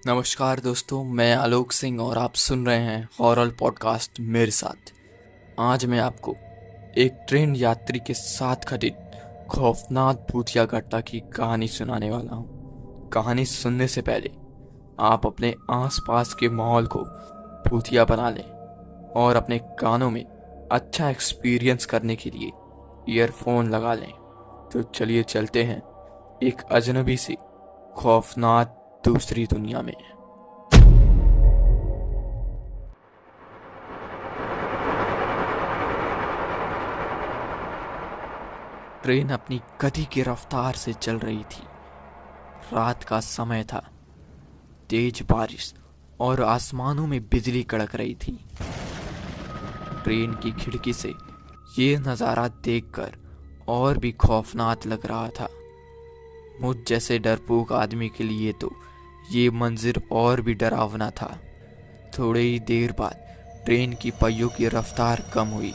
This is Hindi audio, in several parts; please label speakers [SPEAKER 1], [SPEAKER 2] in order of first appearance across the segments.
[SPEAKER 1] नमस्कार दोस्तों, मैं आलोक सिंह और आप सुन रहे हैं हॉरर पॉडकास्ट मेरे साथ। आज मैं आपको एक ट्रेन यात्री के साथ घटित खौफनाक भूतिया घटना की कहानी सुनाने वाला हूँ। कहानी सुनने से पहले आप अपने आसपास के माहौल को भूतिया बना लें और अपने कानों में अच्छा एक्सपीरियंस करने के लिए ईयरफोन लगा लें। तो चलिए चलते हैं एक अजनबी सी खौफनाक दूसरी दुनिया में। ट्रेन अपनी गति की रफ्तार से चल रही थी। रात का समय था, तेज बारिश और आसमानों में बिजली कड़क रही थी। ट्रेन की खिड़की से ये नज़ारा देखकर और भी खौफनाक लग रहा था। मुझ जैसे डरपोक आदमी के लिए तो ये मंजर और भी डरावना था। थोड़ी ही देर बाद ट्रेन की पहियों की रफ्तार कम हुई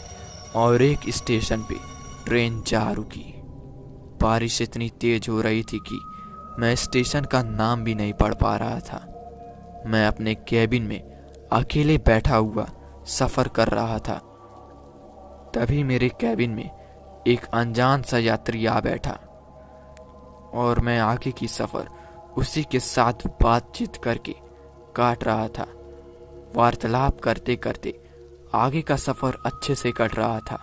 [SPEAKER 1] और एक स्टेशन पे ट्रेन जा रुकी। बारिश इतनी तेज हो रही थी कि मैं स्टेशन का नाम भी नहीं पढ़ पा रहा था। मैं अपने कैबिन में अकेले बैठा हुआ सफ़र कर रहा था। तभी मेरे कैबिन में एक अनजान सा यात्री आ बैठा और मैं आगे की सफ़र उसी के साथ बातचीत करके काट रहा था। वार्तालाप करते करते आगे का सफ़र अच्छे से कट रहा था।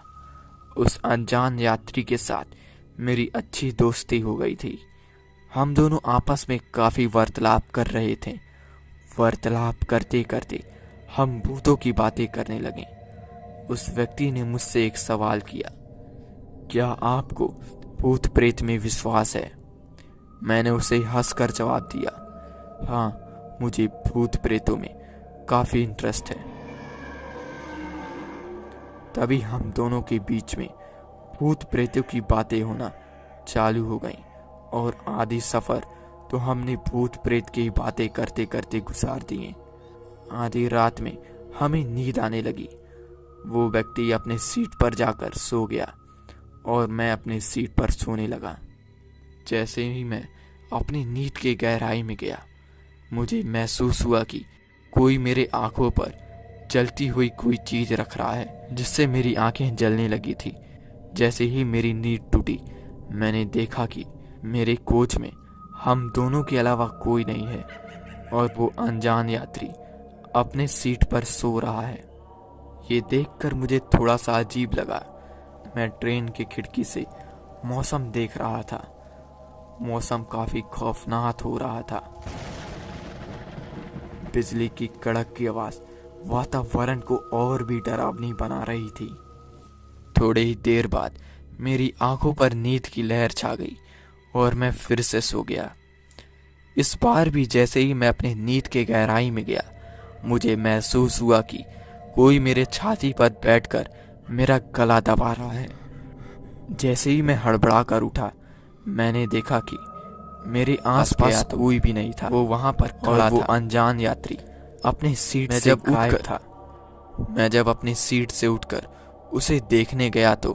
[SPEAKER 1] उस अनजान यात्री के साथ मेरी अच्छी दोस्ती हो गई थी। हम दोनों आपस में काफ़ी वार्तालाप कर रहे थे। वार्तालाप करते करते हम भूतों की बातें करने लगे। उस व्यक्ति ने मुझसे एक सवाल किया, क्या आपको भूत प्रेत में विश्वास है? मैंने उसे हंसकर जवाब दिया, हाँ, मुझे भूत प्रेतों में काफ़ी इंटरेस्ट है। तभी हम दोनों के बीच में भूत प्रेतों की बातें होना चालू हो गईं और आधी सफ़र तो हमने भूत प्रेत की बातें करते करते गुजार दिए। आधी रात में हमें नींद आने लगी। वो व्यक्ति अपने सीट पर जाकर सो गया और मैं अपनी सीट पर सोने लगा। जैसे ही मैं अपनी नींद की गहराई में गया, मुझे महसूस हुआ कि कोई मेरे आंखों पर जलती हुई कोई चीज़ रख रहा है, जिससे मेरी आंखें जलने लगी थी। जैसे ही मेरी नींद टूटी, मैंने देखा कि मेरे कोच में हम दोनों के अलावा कोई नहीं है और वो अनजान यात्री अपने सीट पर सो रहा है। ये देखकर मुझे थोड़ा सा अजीब लगा। मैं ट्रेन की खिड़की से मौसम देख रहा था। मौसम काफ़ी खौफनाक हो रहा था। बिजली की कड़क की आवाज़ वातावरण को और भी डरावनी बना रही थी। थोड़ी ही देर बाद मेरी आंखों पर नींद की लहर छा गई और मैं फिर से सो गया। इस बार भी जैसे ही मैं अपनी नींद के गहराई में गया, मुझे महसूस हुआ कि कोई मेरे छाती पर बैठकर मेरा गला दबा रहा है। जैसे ही मैं हड़बड़ा कर उठा, मैंने देखा कि मेरे आसपास कोई भी नहीं था। वो वहां पर खड़ा था। वो अनजान यात्री अपनी सीट से गायब था। मैं जब अपनी सीट से उठकर उसे देखने गया तो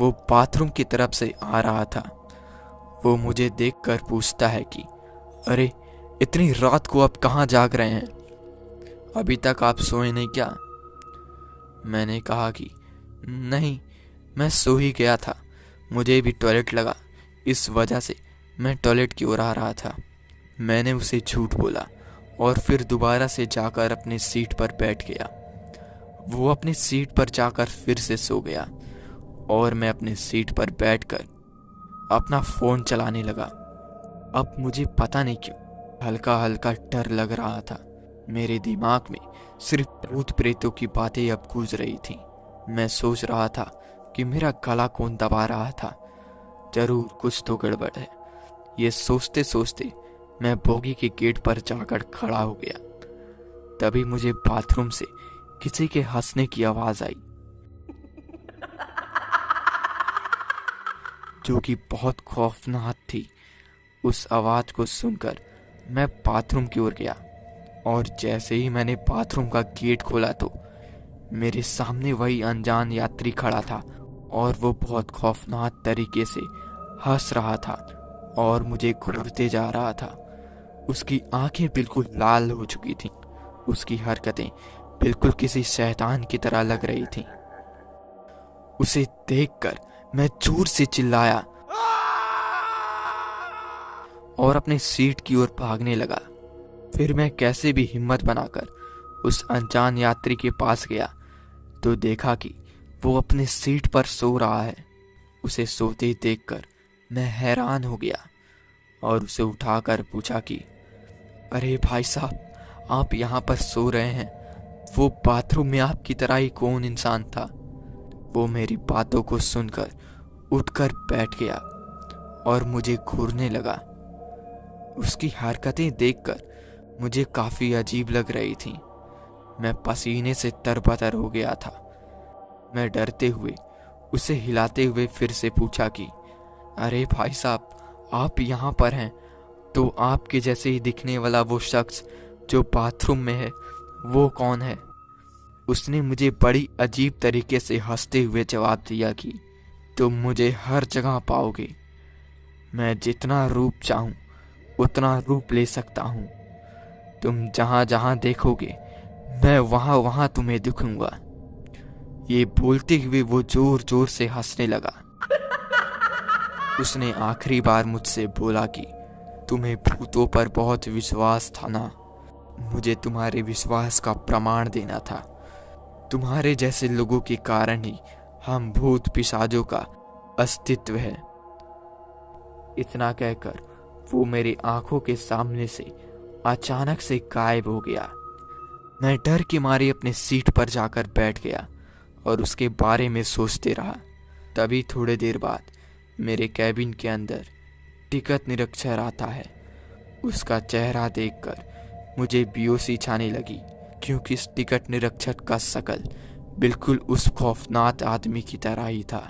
[SPEAKER 1] वो बाथरूम की तरफ से आ रहा था। वो मुझे देखकर पूछता है कि अरे, इतनी रात को आप कहाँ जाग रहे हैं? अभी तक आप सोए नहीं क्या? मैंने कहा कि नहीं, मैं सो ही गया था, मुझे भी टॉयलेट लगा, इस वजह से मैं टॉयलेट की ओर आ रहा था। मैंने उसे झूठ बोला और फिर दोबारा से जाकर अपनी सीट पर बैठ गया। वो अपनी सीट पर जाकर फिर से सो गया और मैं अपनी सीट पर बैठकर अपना फ़ोन चलाने लगा। अब मुझे पता नहीं क्यों हल्का हल्का डर लग रहा था। मेरे दिमाग में सिर्फ भूत प्रेतों की बातें अब गूंज रही थी। मैं सोच रहा था कि मेरा गला कौन दबा रहा था। जरूर कुछ तो गड़बड़ है। ये सोचते सोचते मैं बोगी के गेट पर जाकर खड़ा हो गया। तभी मुझे बाथरूम से किसी के हंसने की आवाज़ आई, जो कि बहुत खौफनाक थी। उस आवाज़ को सुनकर मैं बाथरूम की ओर गया और जैसे ही मैंने बाथरूम का गेट खोला तो मेरे सामने वही अनजान यात्री खड़ा था और वो बहुत खौफनाक तरीके से हंस रहा था और मुझे घूरते जा रहा था। उसकी आंखें बिल्कुल लाल हो चुकी थीं। उसकी हरकतें बिल्कुल किसी शैतान की तरह लग रही थीं। उसे देखकर मैं जोर से चिल्लाया और अपने सीट की ओर भागने लगा। फिर मैं कैसे भी हिम्मत बनाकर उस अनजान यात्री के पास गया तो देखा कि वो अपने सीट पर सो रहा है। उसे सोते देखकर मैं हैरान हो गया और उसे उठाकर पूछा कि अरे भाई साहब, आप यहाँ पर सो रहे हैं? वो बाथरूम में आपकी तरह ही कौन इंसान था? वो मेरी बातों को सुनकर उठकर बैठ गया और मुझे घूरने लगा। उसकी हरकतें देखकर मुझे काफ़ी अजीब लग रही थीं। मैं पसीने से तरबतर हो गया था। मैं डरते हुए उसे हिलाते हुए फिर से पूछा कि अरे भाई साहब, आप यहाँ पर हैं तो आपके जैसे ही दिखने वाला वो शख्स जो बाथरूम में है वो कौन है? उसने मुझे बड़ी अजीब तरीके से हंसते हुए जवाब दिया कि तुम मुझे हर जगह पाओगे। मैं जितना रूप चाहूँ उतना रूप ले सकता हूँ। तुम जहाँ जहाँ देखोगे मैं वहाँ वहाँ तुम्हें दिखूंगा। ये बोलते हुए वो जोर जोर से हंसने लगा। उसने आखिरी बार मुझसे बोला कि तुम्हें भूतों पर बहुत विश्वास था ना? मुझे तुम्हारे विश्वास का प्रमाण देना था। तुम्हारे जैसे लोगों के कारण ही हम भूत पिशाचों का अस्तित्व है। इतना कहकर वो मेरी आंखों के सामने से अचानक से गायब हो गया। मैं डर के मारे अपने सीट पर जाकर बैठ गया और उसके बारे में सोचते रहा। तभी थोड़ी देर बाद मेरे कैबिन के अंदर टिकट निरीक्षक आता है। उसका चेहरा देखकर मुझे बेहोशी छाने लगी, क्योंकि इस टिकट निरीक्षक का शकल बिल्कुल उस खौफनाक आदमी की तरह ही था।